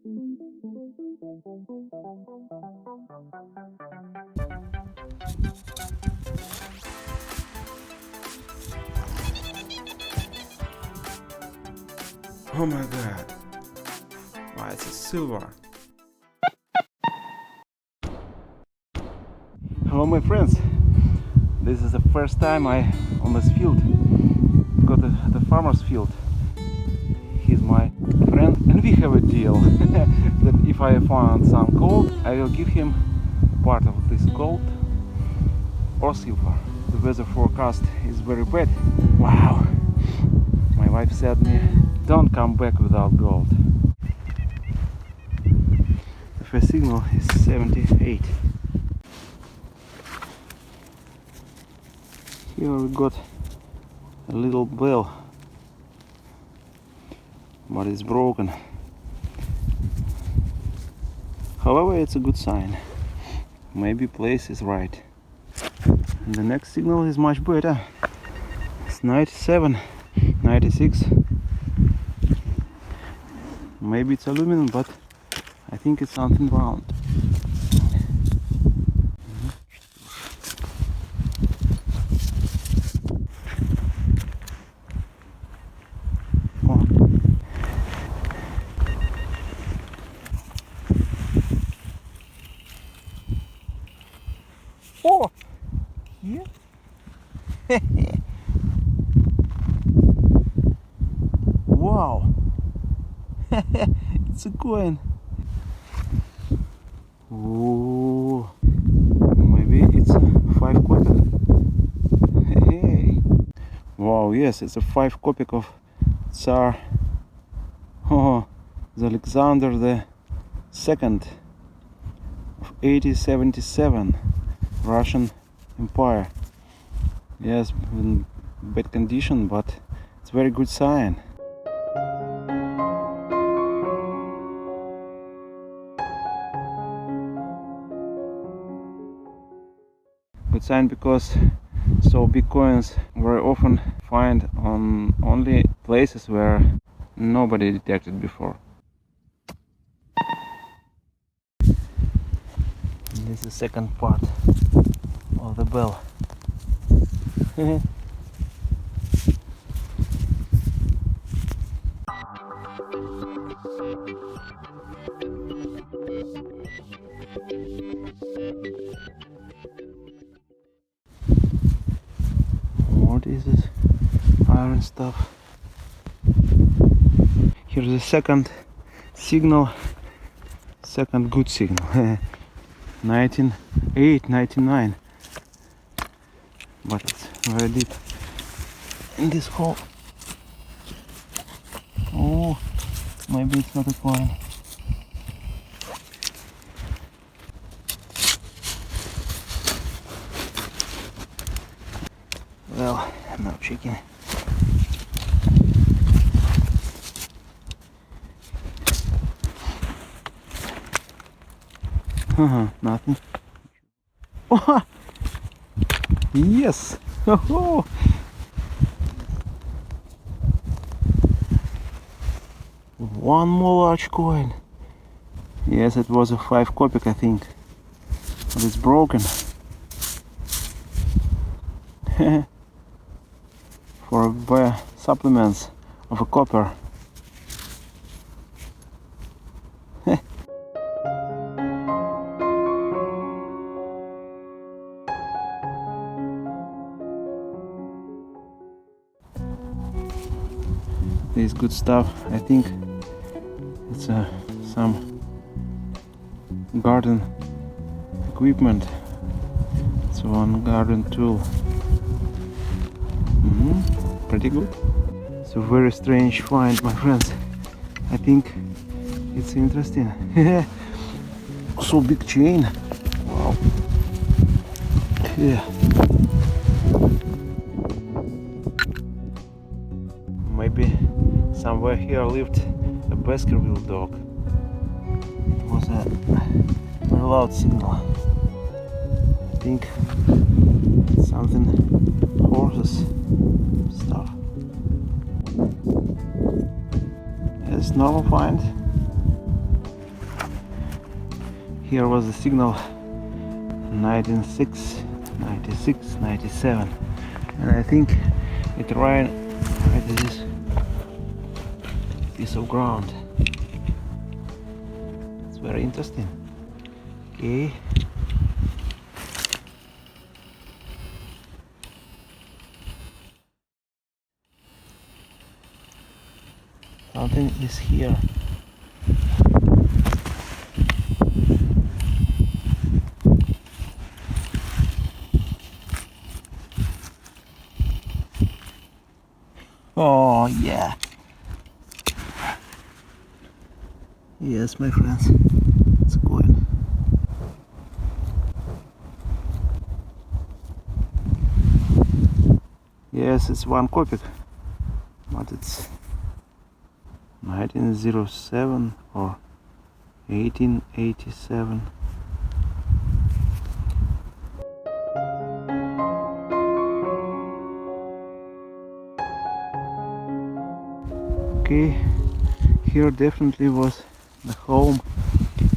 Oh my god. Wow, it's a silver. Hello my friends. This is the first time I on this field. Got the farmer's field. He's my friend and we have a deal that if I find some gold, I will give him part of this gold or silver. The weather forecast is very bad. Wow. My wife said me, don't come back without gold. The first signal is 78. Here we got a little bell, but it's broken. However, it's a good sign. Maybe place is right. And the next signal is much better. It's 97, 96. Maybe it's aluminum, but I think it's something round. Oh, yeah. Wow. It's a coin. Oh, maybe it's a 5 kopek. Hey. Wow, yes, it's a 5 kopek of Tsar. Oh, the Alexander the Second of 1877. Russian Empire. Yes, in bad condition, but it's very good sign. Good sign because so big coins very often find on only places where nobody detected before. And this is the second part of the bell. What is this iron stuff? Here's the second signal, second good signal. 1908, 99. But it's very deep in this hole. Oh, maybe it's not a coin. Well, I'm now checking. Nothing. Oh, yes! Oh, one more large coin. Yes, it was a 5 kopek, I think, but it's broken. For buy supplements of a copper. This good stuff. I think it's some garden equipment. It's one garden tool. Pretty good. It's a very strange find, my friends. I think it's interesting. So big chain. Wow. Yeah. Maybe somewhere here lived a Baskerville dog. It was a very loud signal. I think it's something horses stuff. It's normal find. here was the signal 96, 96, 97, and I think it ran right to this piece of ground. It's very interesting. Okay. Something is here. Oh yeah. Yes, my friends. It's a coin. Yes, it's 1 kopeck, but it's 1907 or 1887. Okay, here definitely was the home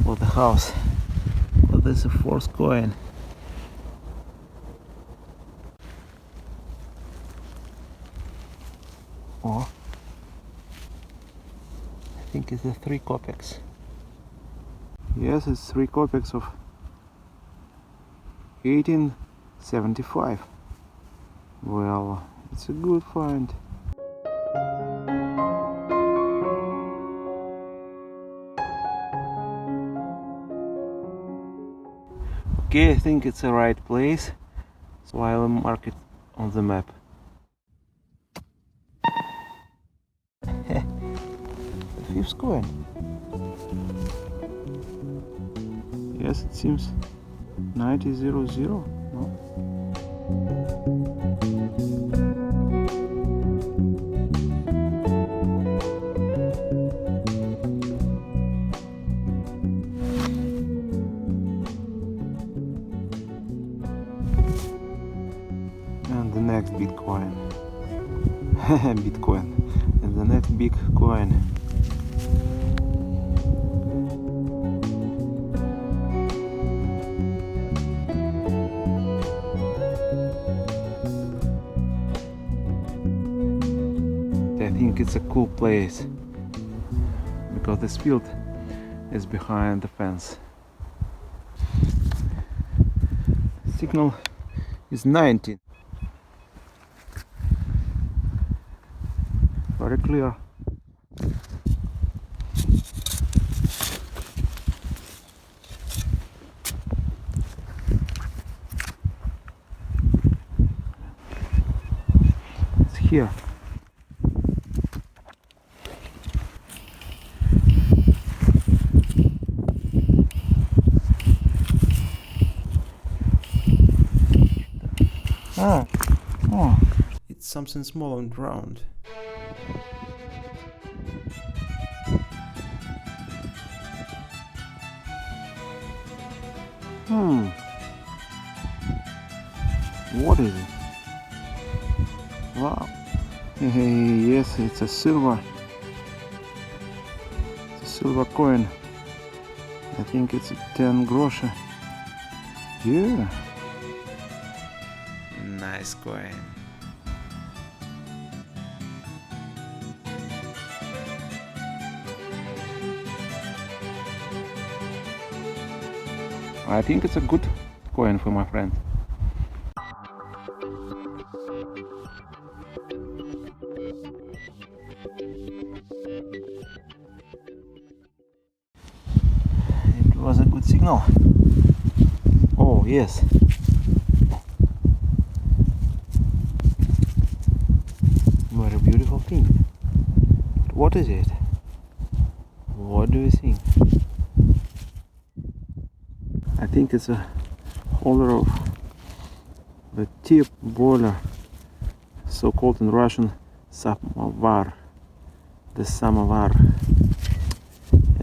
or the house. But there's a 4th coin. Or I think it's a 3 kopecks. Yes, it's 3 kopecks of 1875. Well, it's a good find. Okay, I think it's the right place, so I will mark it on the map. The 5th coin. Yes, it seems 9000. No? And the next Bitcoin. Bitcoin. And the next big coin. I think it's a cool place because this field is behind the fence. Signal is 90. Very clear. It's here. Oh, it's something small and round. What is it? Wow. Yes, it's a silver. It's a silver coin. I think it's a 10 groszy. Yeah. Nice coin. I think it's a good coin for my friend. It was a good signal. Oh yes. Very beautiful thing. What is it? What do you think? I think it's a holder of the tip boiler, so called in Russian samovar. The samovar.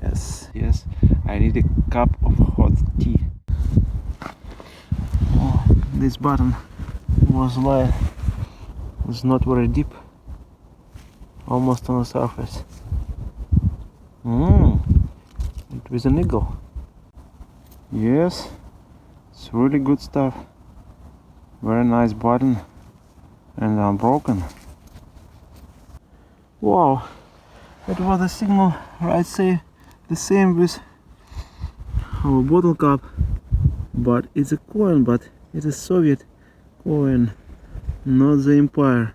Yes, yes. I need a cup of hot tea. Oh, this button was not very deep, almost on the surface. It was an eagle. Yes, it's really good stuff. Very nice button and unbroken. Wow, it was a signal, I'd say the same with our bottle cap, but it's a coin, but it's a Soviet coin, not the Empire.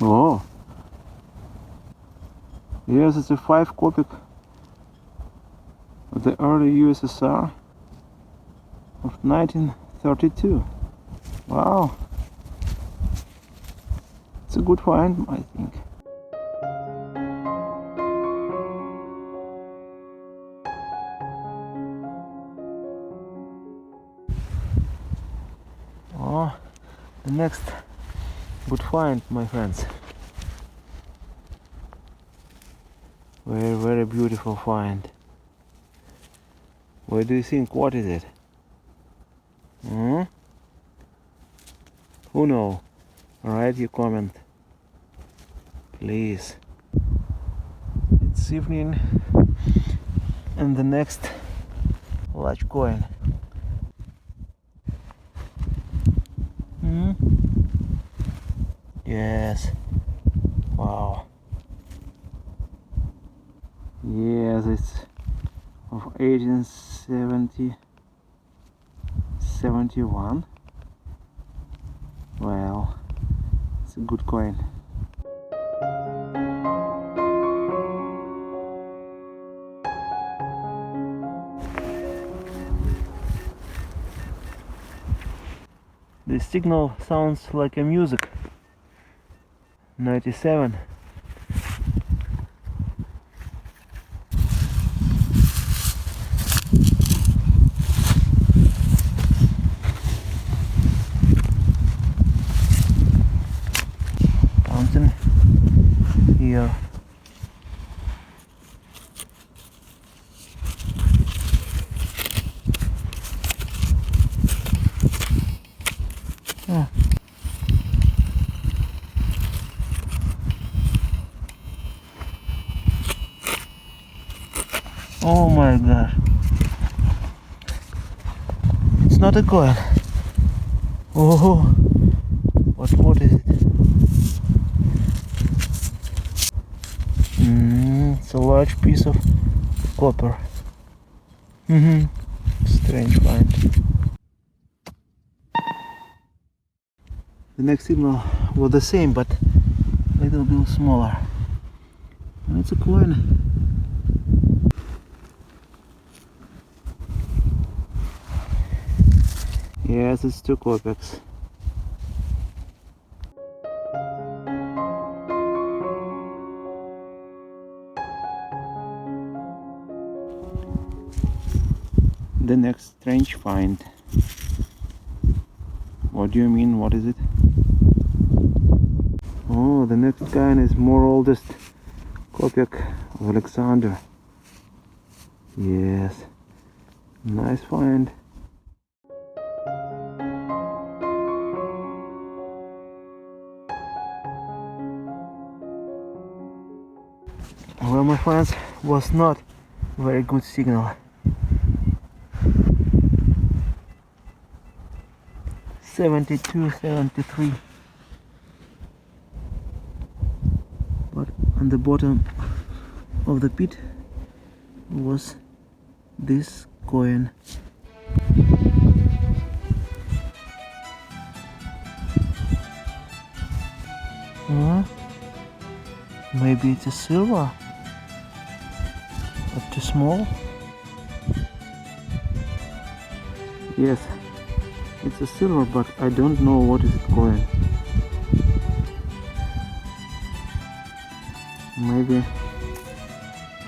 Oh, yes, it's a 5 kopic of the early USSR of 1932. Wow, it's a good find, I think. Oh, the next good find, my friends. Very, very beautiful find. What do you think? What is it? Hmm? Who knows? Write your comment, please. It's evening, and the next large coin. Hmm? Yes. Wow. Yes, it's of 1871. Well, it's a good coin. The signal sounds like a music. 97. Fountain here. Oh. Oh my god. It's not a coin. Oh, what is it? It's a large piece of copper. Strange find. The next signal was the same, but a little bit smaller. And it's a coin. Yes, it's 2 kopics. The next strange find. What do you mean? What is it? Oh, the next coin is more oldest kopic of Alexander. Yes, nice find. Well, my friends, was not very good signal. 72, 73. But on the bottom of the pit was this coin. Maybe it's a silver, but too small. Yes, it's a silver, but I don't know what is it coin. Maybe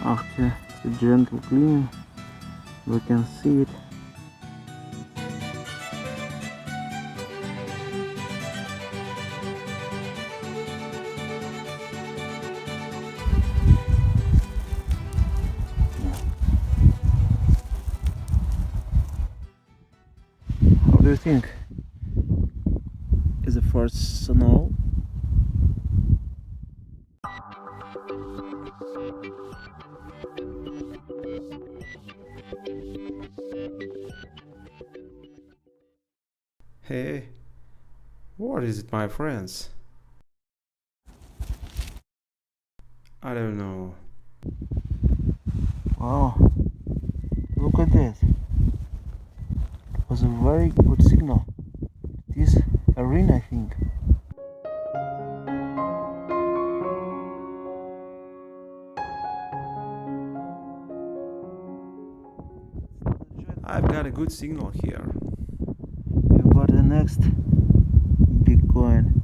after the gentle cleaning we can see it. How do you think? Is the first snow? Hey, what is it, my friends? I don't know. Wow, look at that. It was a very good signal. This arena, I think. I've got a good signal here. You've got the next big coin.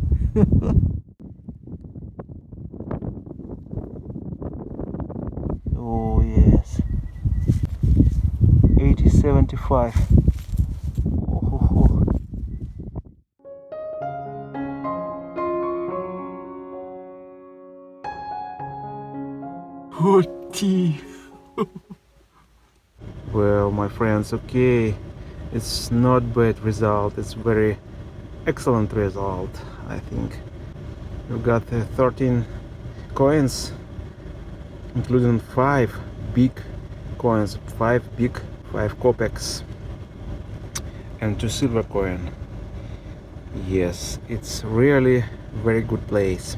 Oh yes. 8075. Oh, ho, ho. Oh, teeth. Well, my friends, okay, it's not bad result. It's very excellent result. I think we got 13 coins, including 5 big coins, 5 kopecks, and 2 silver coin. Yes, it's really very good place.